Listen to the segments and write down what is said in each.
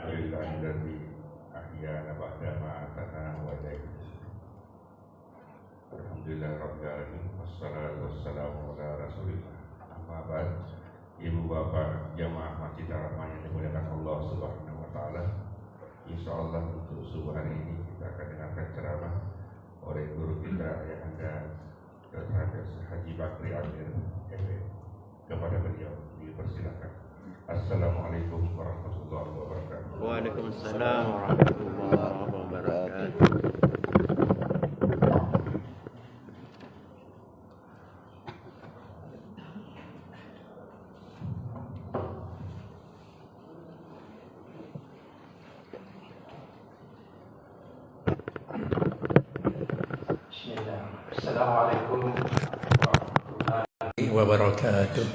Alhamdulillahilladzi ahyana ba'da ma amatana wa ilaihi nusyur. Alhamdulillahirabbil alamin wassalatu wassalamu ala rasulillah. Amma ba'd. Ibu bapak jamaah Masjid Ar-Rahman yang dimuliakan Allah Subhanahu wa taala. Insyaallah untuk subuh hari ini kita akan dengarkan ceramah oleh guru kita yang ada Dr. Haji Bakri Amir FM. Kepada beliau dipersilakan. Assalamualaikum warahmatullahi wabarakatuh. Waalaikumsalam warahmatullahi wabarakatuh. Assalamualaikum warahmatullahi wabarakatuh.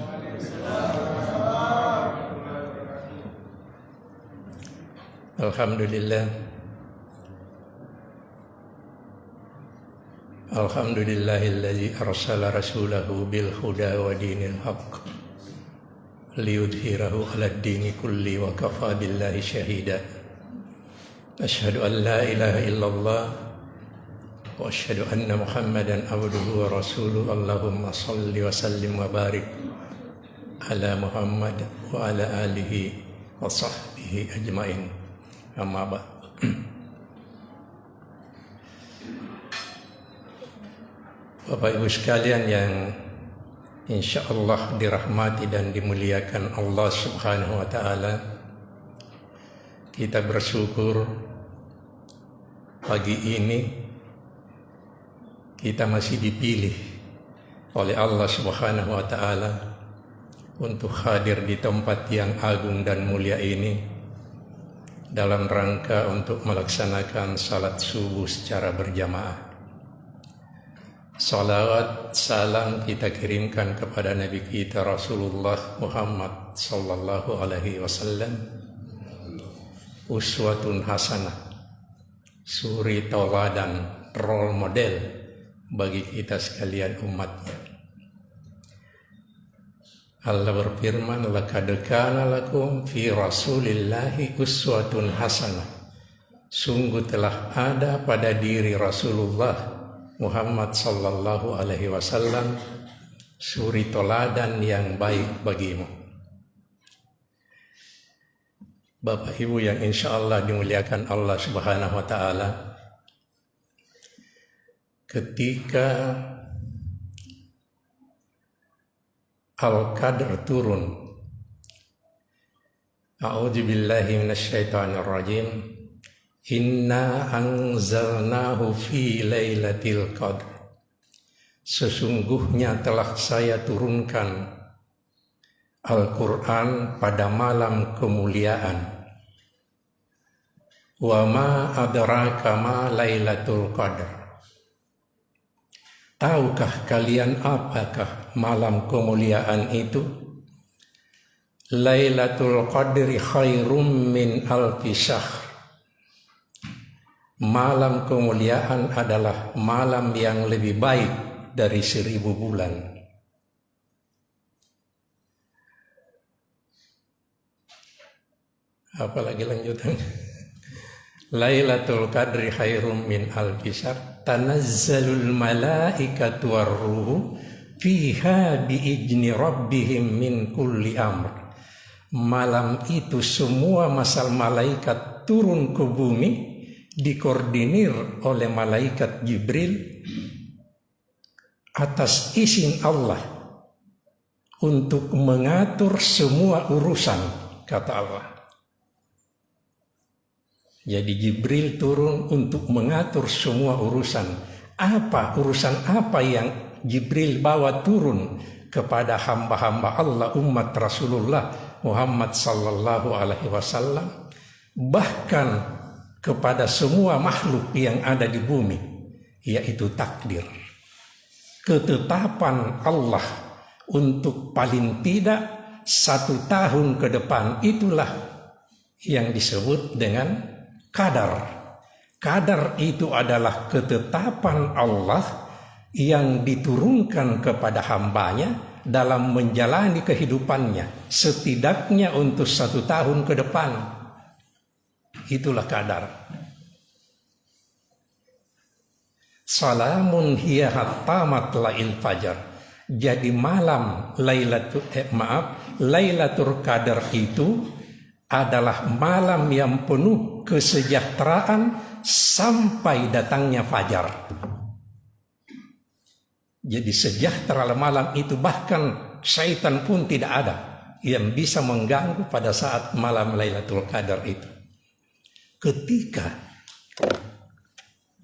Alhamdulillah. Alhamdulillahilladzi arsala rasulahu bil huda wa dinil haqq liyudhhirahu 'alad dini kulli wa kafa billahi syahida. Asyhadu an la ilaha illallah wa asyhadu anna Muhammadan abduhu wa rasuluhu. Allahumma shalli wa sallim wa barik ala Muhammad wa ala alihi wa sahbihi ajmain. Amma ba'd. Bapak Ibu sekalian yang insyaallah dirahmati dan dimuliakan Allah Subhanahu wa taala, kita bersyukur pagi ini kita masih dipilih oleh Allah Subhanahu wa taala untuk hadir di tempat yang agung dan mulia ini dalam rangka untuk melaksanakan salat subuh secara berjamaah. Salawat salam kita kirimkan kepada Nabi kita Rasulullah Muhammad sallallahu alaihi wasallam, uswatun hasanah, suri tauladan, role model bagi kita sekalian umatnya. Allah berfirman, laqad kana lakum fi rasulillahi uswatun hasanah. Sungguh telah ada pada diri Rasulullah Muhammad sallallahu alaihi wasallam suri teladan yang baik bagimu. Bapak Ibu yang insyaallah dimuliakan Allah Subhanahu wa taala, ketika Al-Qadr turun, a'udzubillahi minasyaitonir rajim, inna anzalnahu fi lailatul qadr, sesungguhnya telah saya turunkan Al-Quran pada malam kemuliaan. Wa ma adraka ma lailatul qadr, tahukah kalian apakah malam kemuliaan itu? Lailatul Qadri khairum min alfi syahr. Malam kemuliaan adalah malam yang lebih baik dari 1000 bulan. Apalagi lanjutan? Lailatul Qadri khairum min alfi syahr. Tanazzalul malaikatu warruhu fiha biizni rabbihim min kulli amr. Malam itu semua masal malaikat turun ke bumi, dikoordinir oleh malaikat Jibril atas izin Allah untuk mengatur semua urusan, kata Allah. Jadi Jibril turun untuk mengatur semua urusan. Urusan apa yang Jibril bawa turun kepada hamba-hamba Allah umat Rasulullah Muhammad sallallahu alaihi wasallam, bahkan kepada semua makhluk yang ada di bumi, yaitu takdir, ketetapan Allah untuk paling tidak 1 tahun ke depan. Itulah yang disebut dengan Qadar. Qadar itu adalah ketetapan Allah yang diturunkan kepada hambanya dalam menjalani kehidupannya, setidaknya untuk 1 tahun ke depan. itulah qadar. Salamun hiya hatta matla'il fajar. Jadi malam Lailatul Qadar itu adalah malam yang penuh kesejahteraan sampai datangnya fajar. Jadi sejahtera malam itu, bahkan syaitan pun tidak ada yang bisa mengganggu pada saat malam Lailatul Qadar itu. Ketika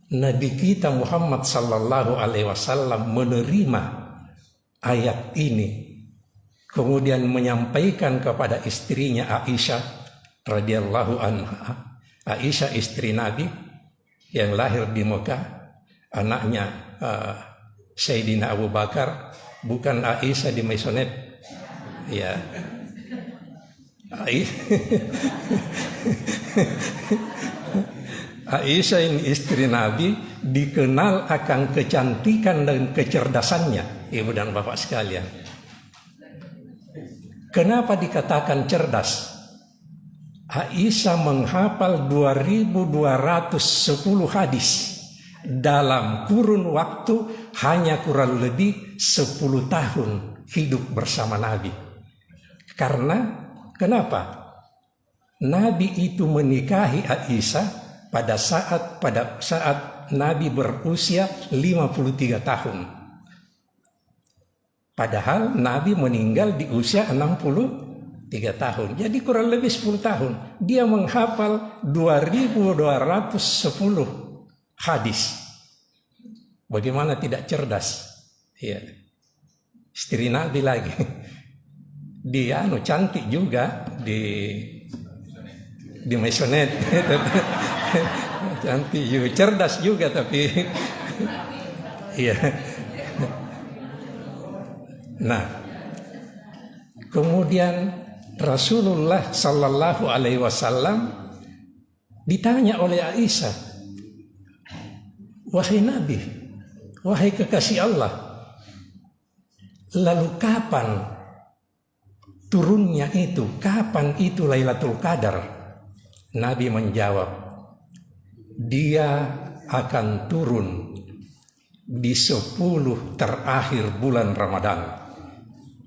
Nabi kita Muhammad sallallahu alaihi wasallam menerima ayat ini, kemudian menyampaikan kepada istrinya Aisyah radhiyallahu anha. Aisyah istri Nabi yang lahir di Mekah, anaknya Sayyidina Abu Bakar, bukan Aisyah di Maisonette. Ya. Aisyah ini istri Nabi dikenal akan kecantikan dan kecerdasannya, ibu dan bapak sekalian. Kenapa dikatakan cerdas? Aisyah menghafal 2210 hadis dalam kurun waktu hanya kurang lebih 10 tahun hidup bersama Nabi. Karena kenapa? Nabi itu menikahi Aisyah pada saat Nabi berusia 53 tahun. Padahal Nabi meninggal di usia 63 tahun. Jadi kurang lebih 10 tahun. Dia menghafal 2210 hadis. Bagaimana tidak cerdas? Ya. Istri Nabi lagi. Dia cantik juga di Maisonette. Cantik juga, cerdas juga, tapi iya. Nah, kemudian Rasulullah sallallahu alaihi wasallam ditanya oleh Aisyah, "Wahai Nabi, wahai kekasih Allah, lalu kapan turunnya itu? Kapan itu Lailatul Qadar?" Nabi menjawab, dia akan turun di 10 terakhir bulan Ramadan.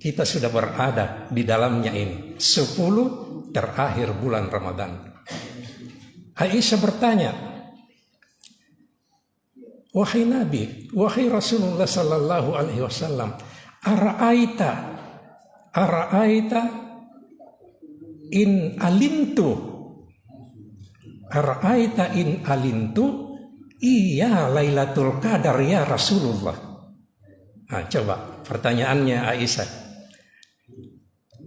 Kita sudah berada di dalamnya ini, 10 terakhir bulan Ramadan. Aisyah bertanya, "Wahai Nabi, wahai Rasulullah sallallahu alaihi wasallam, ara'aita in alimtu iya Lailatul Qadar ya Rasulullah." Nah, coba pertanyaannya Aisyah,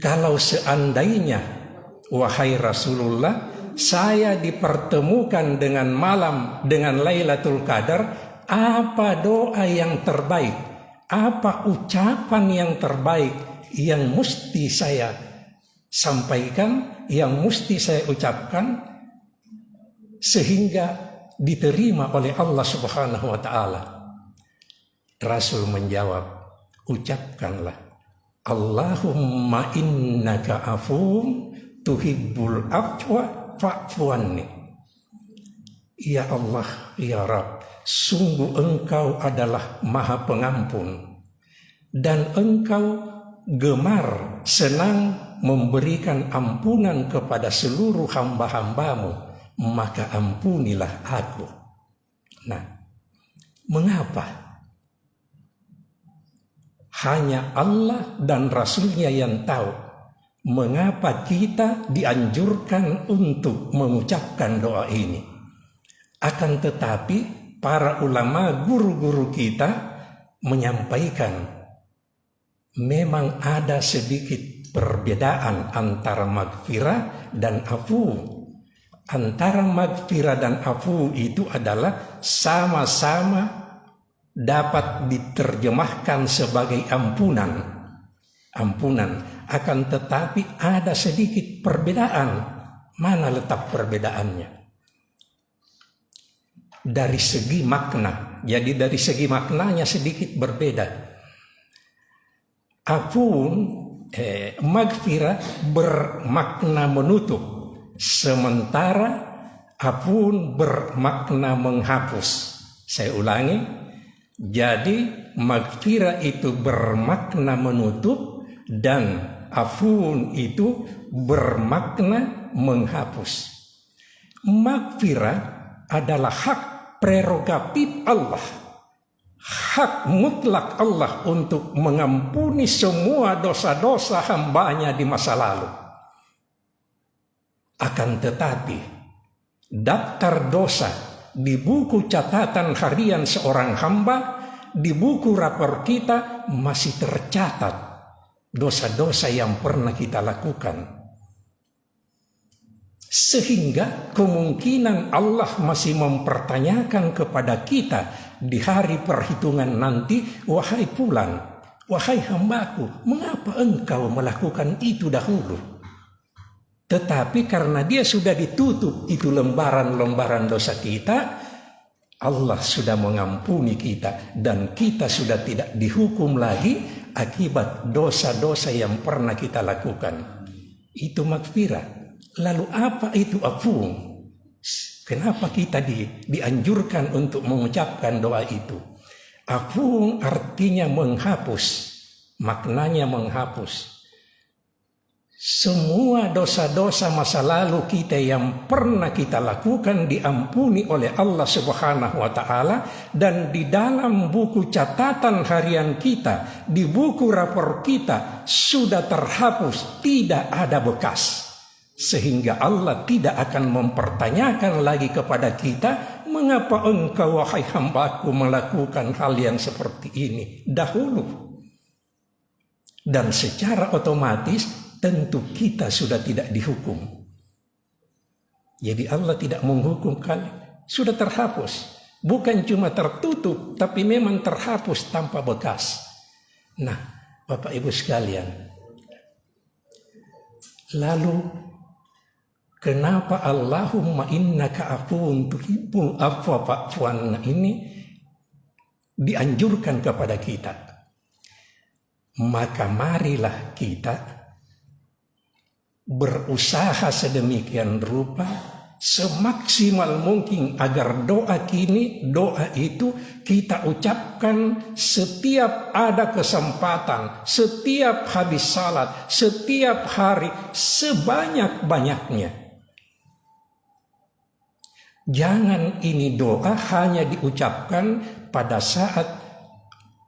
kalau seandainya wahai Rasulullah saya dipertemukan dengan malam dengan Lailatul Qadar, apa doa yang terbaik, apa ucapan yang terbaik yang mesti saya sampaikan, yang mesti saya ucapkan sehingga diterima oleh Allah Subhanahu wa taala? Rasul menjawab, ucapkanlah, Allahumma innaka afuwun tuhibbul afwa fa'fu anni. Ya Allah, ya Rabb, sungguh Engkau adalah Maha Pengampun dan Engkau gemar senang memberikan ampunan kepada seluruh hamba-hambamu, maka ampunilah aku. Nah, mengapa? Hanya Allah dan Rasulnya yang tahu mengapa kita dianjurkan untuk mengucapkan doa ini. Akan tetapi para ulama, guru-guru kita menyampaikan memang ada sedikit perbedaan antara maghfirah dan afu. Antara maghfirah dan afu itu adalah sama-sama dapat diterjemahkan sebagai ampunan. Akan tetapi ada sedikit perbedaan. Mana letak perbedaannya? Dari segi makna. Jadi dari segi maknanya sedikit berbeda. Afun, maghfirah bermakna menutup. Sementara Afun bermakna menghapus. Saya ulangi, jadi maghfirah itu bermakna menutup dan afun itu bermakna menghapus. Maghfirah adalah hak prerogatif Allah, hak mutlak Allah untuk mengampuni semua dosa-dosa hambanya di masa lalu. Akan tetapi, daftar dosa di buku catatan harian seorang hamba, di buku rapor kita masih tercatat dosa-dosa yang pernah kita lakukan. Sehingga kemungkinan Allah masih mempertanyakan kepada kita di hari perhitungan nanti, wahai fulan, wahai hambaku, mengapa engkau melakukan itu dahulu? Tetapi karena dia sudah ditutup itu lembaran-lembaran dosa kita, Allah sudah mengampuni kita dan kita sudah tidak dihukum lagi akibat dosa-dosa yang pernah kita lakukan. Itu maghfirah. Lalu apa itu afun? Kenapa kita dianjurkan untuk mengucapkan doa itu? Afun artinya menghapus, maknanya menghapus. Semua dosa-dosa masa lalu kita yang pernah kita lakukan diampuni oleh Allah Subhanahu wa Ta'ala, dan di dalam buku catatan harian kita, di buku rapor kita sudah terhapus, tidak ada bekas. Sehingga Allah tidak akan mempertanyakan lagi kepada kita, mengapa engkau wahai hambaku melakukan hal yang seperti ini dahulu. Dan secara otomatis tentu kita sudah tidak dihukum. Jadi Allah tidak menghukum kalian, sudah terhapus. Bukan cuma tertutup, tapi memang terhapus tanpa bekas. Nah, Bapak Ibu sekalian, lalu kenapa Allahumma innaka afuwun tuhibbul afwa fa'fu anna ini dianjurkan kepada kita? Maka marilah kita berusaha sedemikian rupa semaksimal mungkin agar doa itu kita ucapkan setiap ada kesempatan, setiap habis salat, setiap hari, sebanyak-banyaknya. Jangan ini doa hanya diucapkan pada saat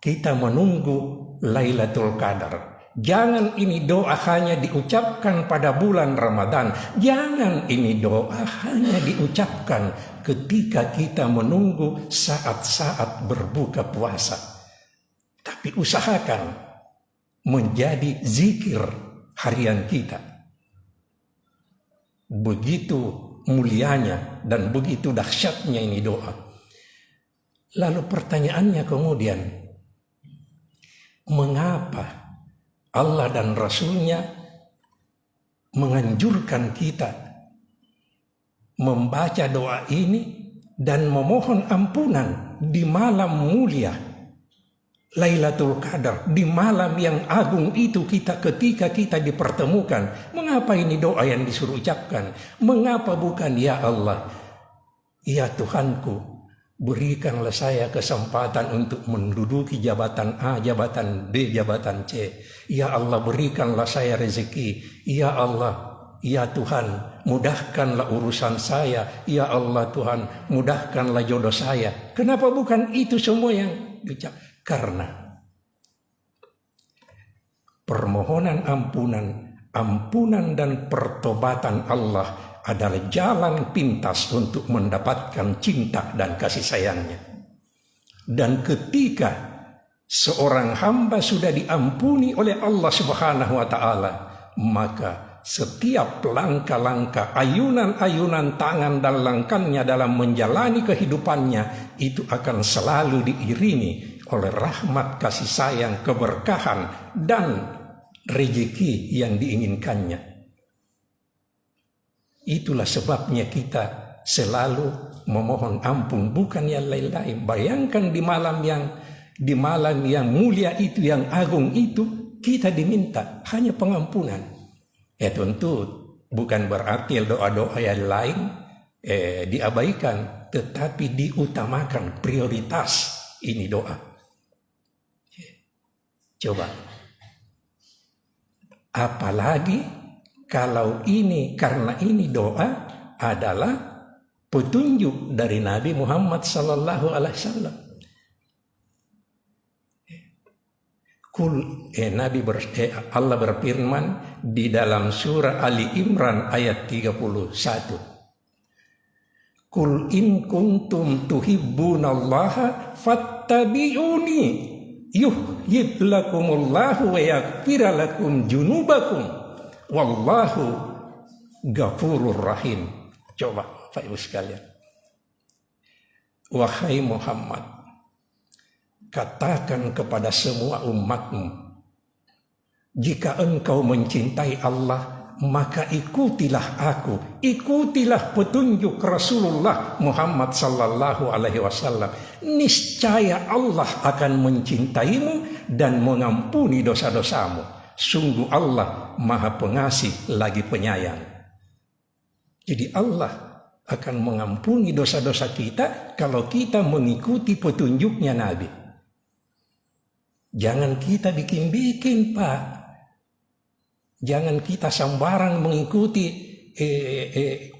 kita menunggu Lailatul Qadar. Jangan ini doa hanya diucapkan pada bulan Ramadan. Jangan ini doa hanya diucapkan ketika kita menunggu saat-saat berbuka puasa. Tapi usahakan menjadi zikir harian kita. Begitu mulianya dan begitu dahsyatnya ini doa. Lalu pertanyaannya kemudian, mengapa Allah dan Rasulnya menganjurkan kita membaca doa ini dan memohon ampunan di malam mulia Lailatul Qadar, di malam yang agung itu ketika kita dipertemukan? Mengapa ini doa yang disuruh ucapkan? Mengapa bukan ya Allah, ya Tuhanku, berikanlah saya kesempatan untuk menduduki jabatan A, jabatan B, jabatan C. Ya Allah, berikanlah saya rezeki. Ya Allah, ya Tuhan, mudahkanlah urusan saya. Ya Allah Tuhan, mudahkanlah jodoh saya. Kenapa bukan itu semua yang diucap? Karena permohonan ampunan dan pertobatan Allah adalah jalan pintas untuk mendapatkan cinta dan kasih sayangnya. Dan ketika seorang hamba sudah diampuni oleh Allah Subhanahu wa Ta'ala, maka setiap langkah-langkah, ayunan-ayunan tangan dan langkahnya dalam menjalani kehidupannya itu akan selalu diiringi oleh rahmat, kasih sayang, keberkahan, dan rezeki yang diinginkannya. Itulah sebabnya kita selalu memohon ampun, bukan yang lain-lain. Bayangkan di malam yang mulia itu, yang agung itu, kita diminta hanya pengampunan. Ya tentu bukan berarti doa-doa yang lain diabaikan, tetapi diutamakan, prioritas ini doa. Coba, apalagi kalau ini, karena ini doa adalah petunjuk dari Nabi Muhammad sallallahu alaihi wasallam. Allah berfirman di dalam surah Ali Imran ayat 31. Kul in kuntum tuhibbunallaha fattabi'uni yuhibbukumullahu wa yaghfir lakum junubakum wallahu ghafurur rahim. Coba Bapak Ibu sekalian, wahai Muhammad, katakan kepada semua umatmu, jika engkau mencintai Allah, maka ikutilah aku, ikutilah petunjuk Rasulullah Muhammad sallallahu alaihi wasallam. Niscaya Allah akan mencintaimu dan mengampuni dosa-dosamu. Sungguh Allah Maha Pengasih lagi penyayang. Jadi Allah akan mengampuni dosa-dosa kita kalau kita mengikuti petunjuknya Nabi. Jangan kita bikin-bikin, Pak. Jangan kita sembarang mengikuti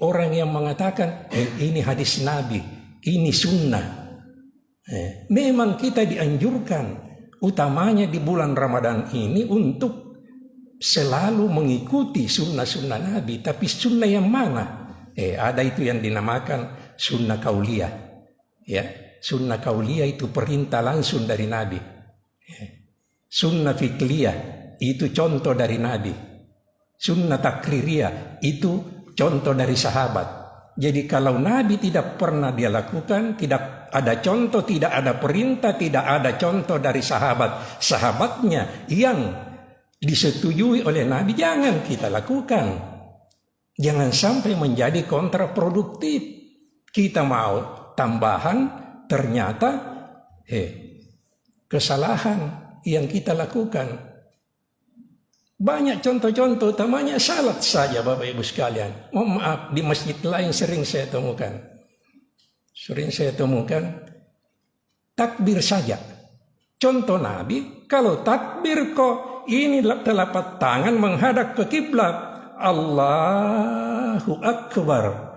orang yang mengatakan ini hadis Nabi, ini sunnah. Memang kita dianjurkan, utamanya di bulan Ramadan ini, untuk selalu mengikuti sunnah-sunnah Nabi. Tapi sunnah yang mana? Ada itu yang dinamakan sunnah kauliyah. Ya, sunnah kauliyah itu perintah langsung dari Nabi. Sunnah fikliyah itu contoh dari Nabi. Sunnah takririyah itu contoh dari sahabat. Jadi kalau Nabi tidak pernah dia lakukan, tidak ada contoh, tidak ada perintah, tidak ada contoh dari sahabatnya yang disetujui oleh Nabi, jangan kita lakukan. Jangan sampai menjadi kontraproduktif. Kita mau tambahan, ternyata kesalahan yang kita lakukan. Banyak contoh-contoh, utamanya salat saja Bapak Ibu sekalian. Mohon maaf, di masjid lain sering saya temukan. Takbir saja. Contoh Nabi, kalau takbir kok ini telapak tangan menghadap ke kiblat. Allahu Akbar.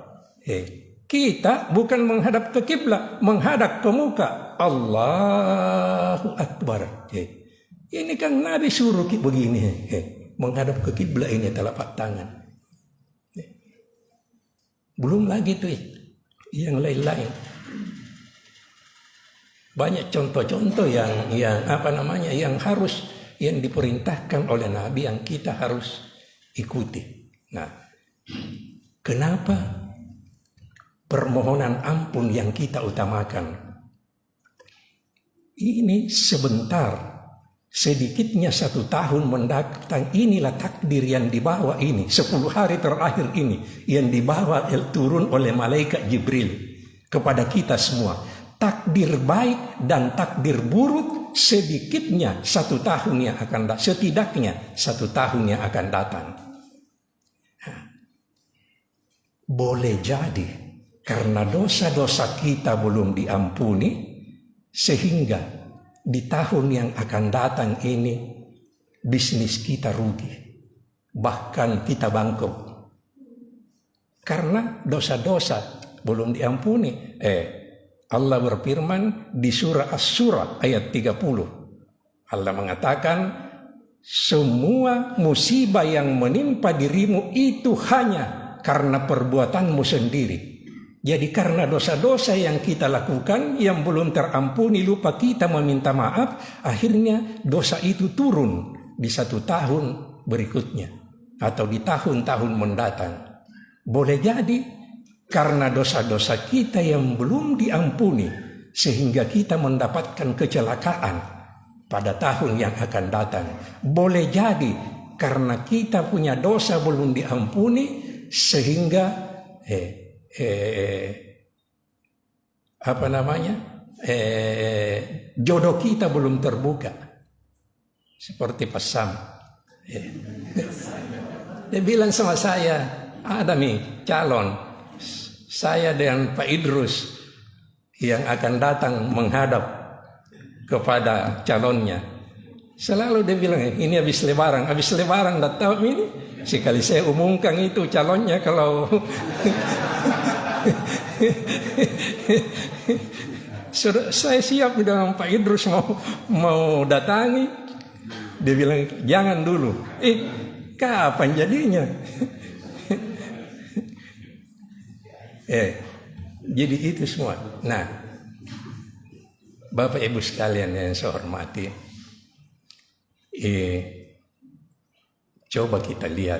Kita bukan menghadap ke kiblat, menghadap ke muka. Allahu Akbar. Ini kan Nabi suruh begini. Menghadap ke kiblat ini telapak tangan. Belum lagi tuh yang lain-lain. Banyak contoh-contoh yang diperintahkan oleh Nabi yang kita harus ikuti. Nah, kenapa permohonan ampun yang kita utamakan? Ini sebentar, sedikitnya 1 tahun mendatang, inilah takdir yang dibawa ini. 10 hari terakhir ini yang dibawa turun oleh malaikat Jibril kepada kita semua. Takdir baik dan takdir buruk sedikitnya 1 tahun yang akan datang, setidaknya 1 tahun yang akan datang. Boleh jadi karena dosa-dosa kita belum diampuni, sehingga di tahun yang akan datang ini bisnis kita rugi, bahkan kita bangkrut karena dosa-dosa belum diampuni. Allah berfirman di surah Asy-Syura ayat 30. Allah mengatakan, semua musibah yang menimpa dirimu itu hanya karena perbuatanmu sendiri. Jadi karena dosa-dosa yang kita lakukan yang belum terampuni, lupa kita meminta maaf, akhirnya dosa itu turun di 1 tahun berikutnya atau di tahun-tahun mendatang. Boleh jadi karena dosa-dosa kita yang belum diampuni sehingga kita mendapatkan kecelakaan pada tahun yang akan datang. Boleh jadi karena kita punya dosa belum diampuni sehingga jodoh kita belum terbuka, seperti Pak Sam. Dia bilang sama saya, ada nih calon saya dengan Pak Idrus yang akan datang menghadap kepada calonnya, selalu dia bilang, ini habis lebaran tak tahu ini. Sekali saya umumkan itu calonnya kalau saya siap dengan Pak Idrus mau datangi, dia bilang jangan dulu. Kapan jadinya? Jadi itu semua. Nah, Bapak Ibu sekalian yang saya hormati, coba kita lihat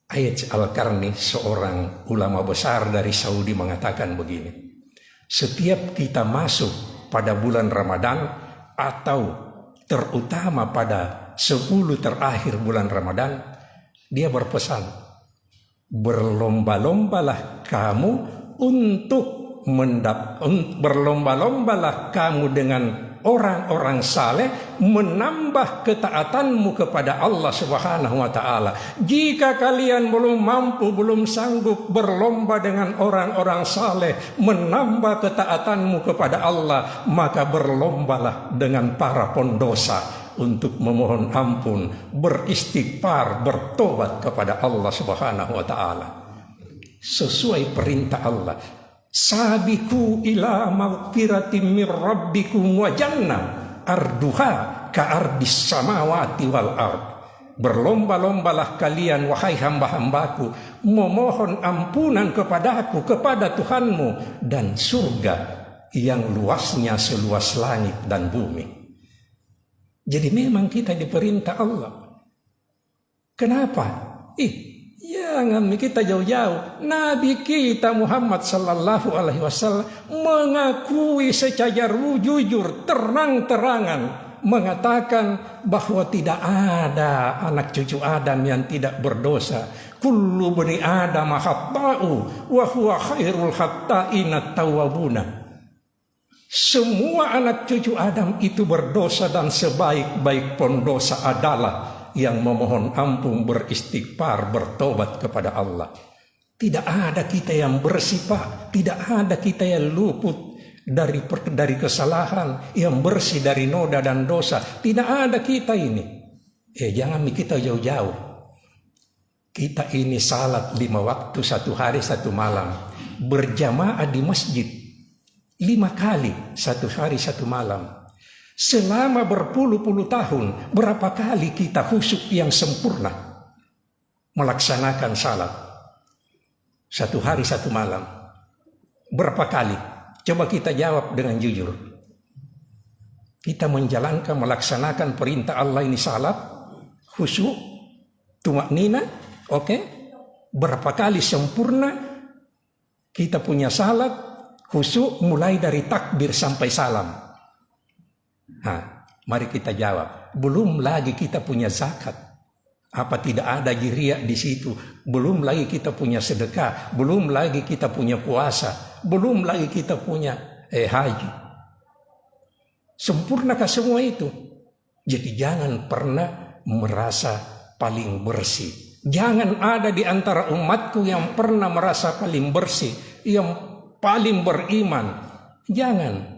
ayat Al-Qarni, seorang ulama besar dari Saudi, mengatakan begini: setiap kita masuk pada bulan Ramadan atau terutama pada 10 terakhir bulan Ramadan, dia berpesan, berlomba-lombalah kamu berlomba-lombalah kamu dengan orang-orang saleh, menambah ketaatanmu kepada Allah Subhanahu wa taala. Jika kalian belum mampu, belum sanggup berlomba dengan orang-orang saleh menambah ketaatanmu kepada Allah, maka berlombalah dengan para pendosa untuk memohon ampun, beristighfar, bertobat kepada Allah Subhanahu wa taala. Sesuai perintah Allah, sabiqu ila maghfiratin min rabbikum wa jannah arduha ka ardis samawati wal ard. Berlomba-lombalah kalian wahai hamba-hambaku memohon ampunan kepadaku, kepada Tuhanmu, dan surga yang luasnya seluas langit dan bumi. Jadi memang kita diperintah Allah. Kenapa? Jangan kita jauh-jauh. Nabi kita Muhammad sallallahu alaihi wasallam mengakui secara jujur, terang-terangan, mengatakan bahwa tidak ada anak cucu Adam yang tidak berdosa. Kullu bani Adam khata'u wa huwa khairul khata'ina tawwabuna. Semua anak cucu Adam itu berdosa, dan sebaik-baik pendosa adalah yang memohon ampun, beristighfar, bertobat kepada Allah. Tidak ada kita yang bersih, Pak. Tidak ada kita yang luput dari kesalahan, yang bersih dari noda dan dosa. Tidak ada kita ini. Jangan kita jauh-jauh. Kita ini salat 5 waktu 1 hari 1 malam, berjamaah di masjid 5 kali 1 hari 1 malam. Selama berpuluh-puluh tahun, berapa kali kita khusyuk yang sempurna melaksanakan salat 1 hari 1 malam? Berapa kali? Coba kita jawab dengan jujur. Kita menjalankan, melaksanakan perintah Allah ini salat, khusyuk, tumaknina, oke? Berapa kali sempurna kita punya salat, khusyuk, mulai dari takbir sampai salam? Mari kita jawab. Belum lagi kita punya zakat. Apa tidak ada jiriah di situ? Belum lagi kita punya sedekah. Belum lagi kita punya puasa. Belum lagi kita punya haji. Sempurnakah semua itu? Jadi jangan pernah merasa paling bersih. Jangan ada di antara umatku yang pernah merasa paling bersih, yang paling beriman. Jangan.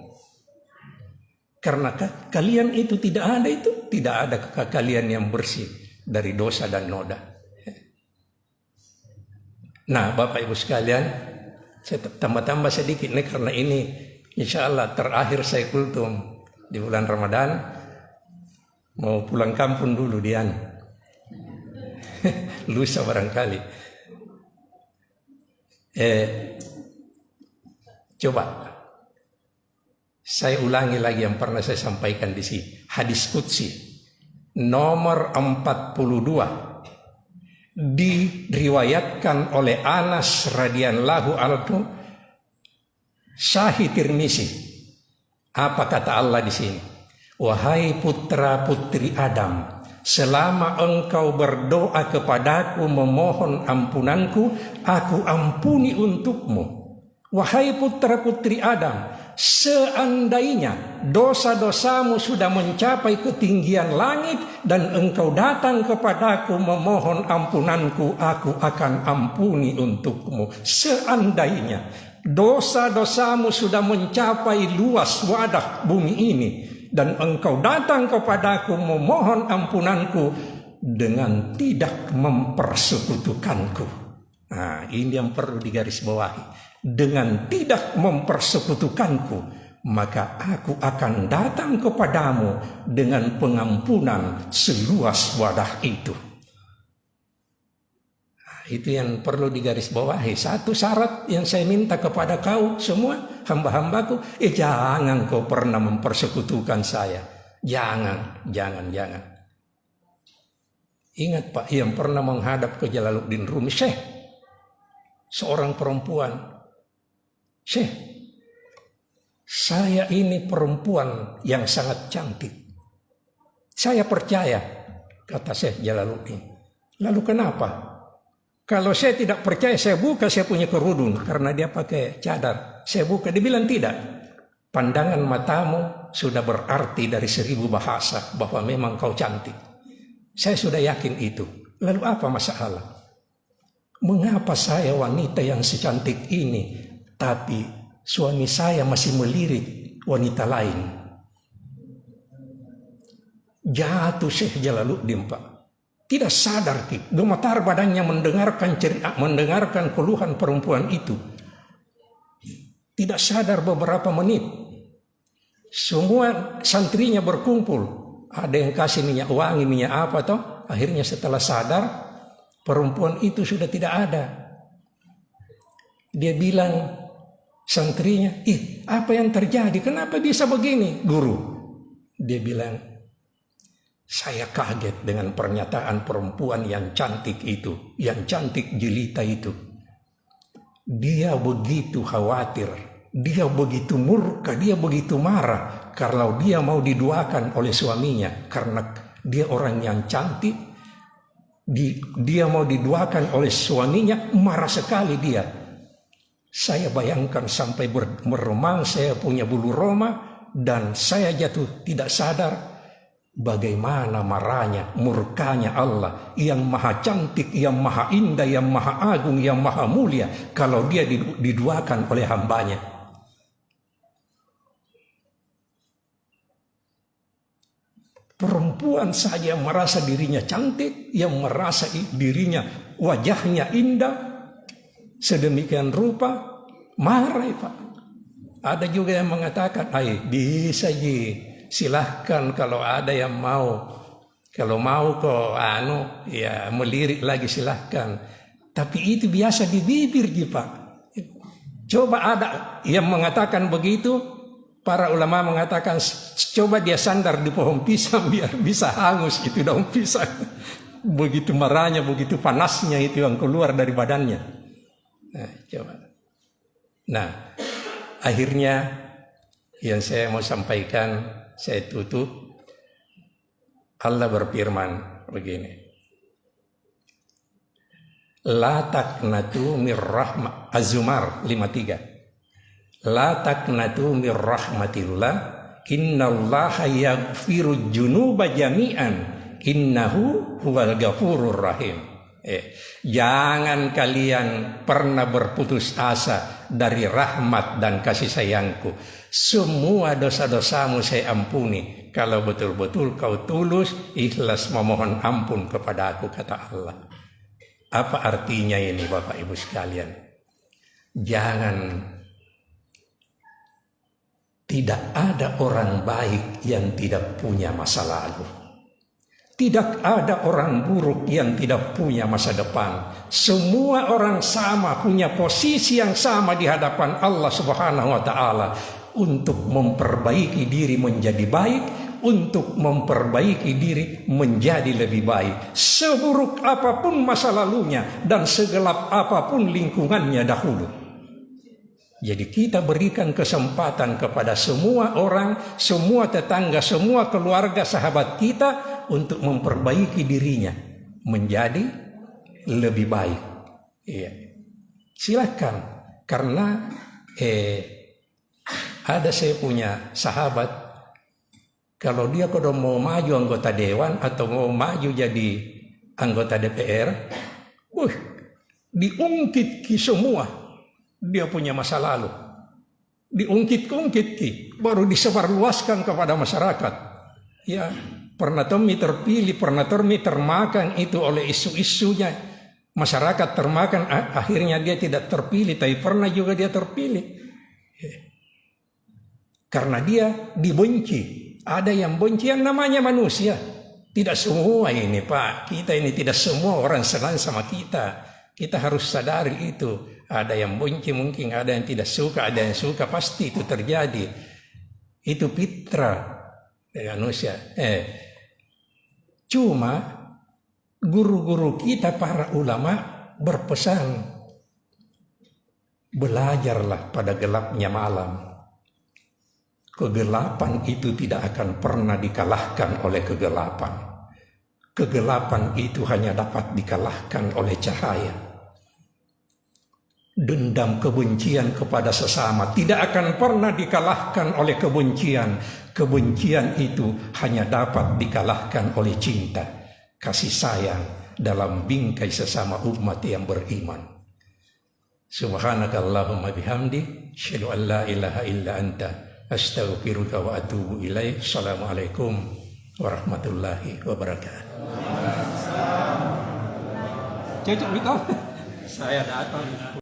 Karena kalian itu tidak ada kalian yang bersih dari dosa dan noda. Nah, Bapak Ibu sekalian, saya tambah sedikit nih, karena ini insya Allah terakhir saya kultum di bulan Ramadan. Mau pulang kampung dulu Dian. Lusa barangkali. Coba saya ulangi lagi yang pernah saya sampaikan di sini. Hadis Qudsi nomor 42 diriwayatkan oleh Anas radhiyallahu anhu, Sahih Tirmizi. Apa kata Allah di sini? Wahai putra putri Adam, selama engkau berdoa kepadaku memohon ampunanku, aku ampuni untukmu. Wahai putra putri Adam, seandainya dosa-dosamu sudah mencapai ketinggian langit dan engkau datang kepadaku memohon ampunanku, aku akan ampuni untukmu. Seandainya dosa-dosamu sudah mencapai luas wadah bumi ini dan engkau datang kepadaku memohon ampunanku dengan tidak mempersekutukanku. Nah, ini yang perlu digarisbawahi. Dengan tidak mempersekutukanku, maka aku akan datang kepadamu dengan pengampunan seluas wadah itu. Nah, itu yang perlu digarisbawahi. Satu syarat yang saya minta kepada kau semua, hamba-hambaku, jangan kau pernah mempersekutukan saya. Jangan. Ingat Pak, yang pernah menghadap ke Jalaluddin Rumi, Syekh, seorang perempuan, Syekh, saya ini perempuan yang sangat cantik. Saya percaya, kata Syekh Jalaluddin. Lalu kenapa? Kalau saya tidak percaya, saya buka saya punya kerudung karena dia pakai cadar. Saya buka, dia bilang tidak. Pandangan matamu sudah berarti dari 1000 bahasa bahwa memang kau cantik. Saya sudah yakin itu. Lalu apa masalah? Mengapa saya wanita yang secantik ini, tapi suami saya masih melirik wanita lain? Jatuh Syekh Jalaluddin Pak. Tidak sadar, gemetar badannya mendengarkan keluhan perempuan itu. Tidak sadar beberapa menit. Semua santrinya berkumpul. Ada yang kasih minyak wangi, minyak apa toh. Akhirnya setelah sadar, perempuan itu sudah tidak ada. Dia bilang, santrinya, apa yang terjadi? Kenapa bisa begini, guru? Dia bilang, saya kaget dengan pernyataan perempuan yang cantik itu, yang cantik jelita itu. Dia begitu khawatir, dia begitu murka, dia begitu marah kalau dia mau diduakan oleh suaminya karena dia orang yang cantik. Dia mau diduakan oleh suaminya, marah sekali dia. Saya bayangkan sampai meremang, saya punya bulu roma dan saya jatuh tidak sadar bagaimana marahnya, murkanya Allah yang maha cantik, yang maha indah, yang maha agung, yang maha mulia kalau dia diduakan oleh hambanya. Perempuan saja yang merasa dirinya cantik, yang merasa dirinya wajahnya indah, sedemikian rupa, marah Pak. Ada juga yang mengatakan, bisa silahkan kalau ada yang mau. Kalau mau kok ya melirik lagi silahkan. Tapi itu biasa di bibir Pak. Coba ada yang mengatakan begitu. Para ulama mengatakan coba dia sandar di pohon pisang biar bisa hangus itu daun pisang. Begitu marahnya, begitu panasnya itu yang keluar dari badannya. Nah, coba. Nah, akhirnya yang saya mau sampaikan, saya tutup. Allah berfirman begini. La taqnatu mir rahmah, Az-Zumar 53. La taqnatu mir rahmatillah, innallaha yaghfiru dzunuba jami'an, innahu huwal ghafurur rahim. Jangan kalian pernah berputus asa dari rahmat dan kasih sayangku. Semua dosa-dosamu saya ampuni kalau betul-betul kau tulus ikhlas memohon ampun kepada aku, kata Allah. Apa artinya ini Bapak Ibu sekalian? Tidak ada orang baik yang tidak punya masa lalu. Tidak ada orang buruk yang tidak punya masa depan. Semua orang sama, punya posisi yang sama di hadapan Allah Subhanahu wa Ta'ala untuk memperbaiki diri menjadi baik, untuk memperbaiki diri menjadi lebih baik. Seburuk apapun masa lalunya dan segelap apapun lingkungannya dahulu. Jadi kita berikan kesempatan kepada semua orang, semua tetangga, semua keluarga, sahabat kita untuk memperbaiki dirinya menjadi lebih baik. Iya. Silakan, karena Ada saya punya sahabat, kalau dia kalau mau maju anggota dewan atau mau maju jadi anggota DPR, diungkit semua dia punya masa lalu. Diungkit-ungkit baru disebarluaskan kepada masyarakat. Ya, pernah Tommy terpilih, pernah Tommy termakan itu oleh isu-isunya. Masyarakat termakan, akhirnya dia tidak terpilih, tapi pernah juga dia terpilih. Karena dia dibenci. Ada yang benci, yang namanya manusia. Tidak semua ini Pak, kita ini tidak semua orang senang sama kita. Kita harus sadari itu. Ada yang benci mungkin, ada yang tidak suka, ada yang suka, pasti itu terjadi. Itu fitrah manusia. Cuma guru-guru kita para ulama berpesan, belajarlah pada gelapnya malam. Kegelapan itu tidak akan pernah dikalahkan oleh kegelapan. Kegelapan itu hanya dapat dikalahkan oleh cahaya. Dendam kebencian kepada sesama tidak akan pernah dikalahkan oleh kebencian. Kebencian itu hanya dapat dikalahkan oleh cinta, kasih sayang dalam bingkai sesama umat yang beriman. Subhanakallahumma bihamdi, asyhadu an la ilaha illa anta, astaghfiruka wa atubu ilaik. Assalamualaikum warahmatullahi wabarakatuh. Cocok Miko? Saya datang.